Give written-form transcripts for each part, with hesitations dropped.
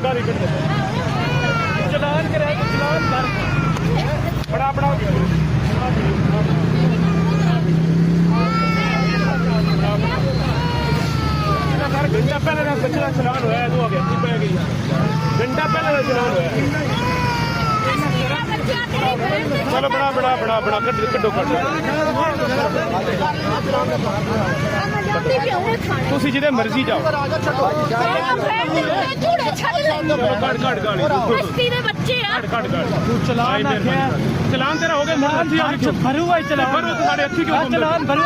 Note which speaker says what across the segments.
Speaker 1: गाली कट चलान कराया तो चलान कर बड़ा बड़ा हो गया सर घंटा पहले का बच्चा चलान होया हो गया पै गई घंटा पहले का चलान होया चलो बड़ा बड़ा बड़ा बड़ा कड्डो तुसी जिदे मर्जी जाओ चलान तेरा हो गया भरू हुआ चलान साढ़े अच्छी क्यों चलान भरू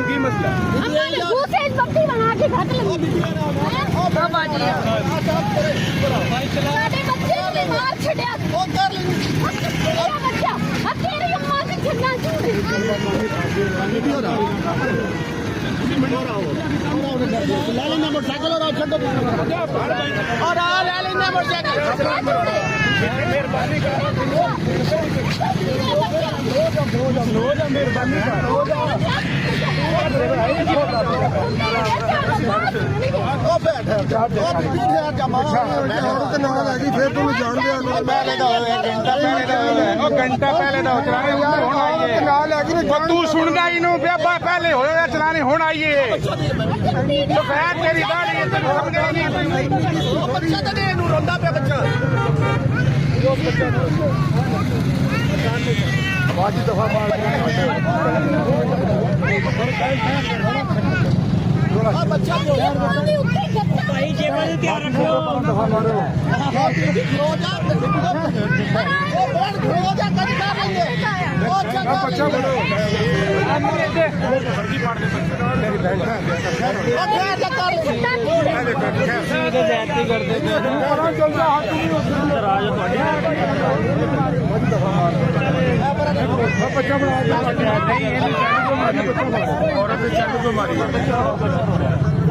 Speaker 1: की मसला
Speaker 2: ले लेना मोटरसाइकिल और छो और ले लेना मोटरसाइकिल
Speaker 1: घंटा पहले तू सुनता ही नहीं पहले हो चलाने होना आइए तेरी गाड़ी
Speaker 2: बच्चा तो नहीं रोंदा पे बच्चा
Speaker 1: बाजी दफा
Speaker 2: बच्चा भाई जेब में ध्यान रखो
Speaker 1: दफा मारो बच्चा बोलो बच्चा बना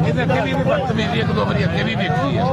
Speaker 3: ਇਹ ਤਾਂ ਅੱਗੇ ਵੀ ਬਦਤਮੀਜ਼ੀ ਇੱਕ ਦੋ ਵਾਰੀ ਅੱਗੇ ਵੀ ਵੇਖੀ ਹੈ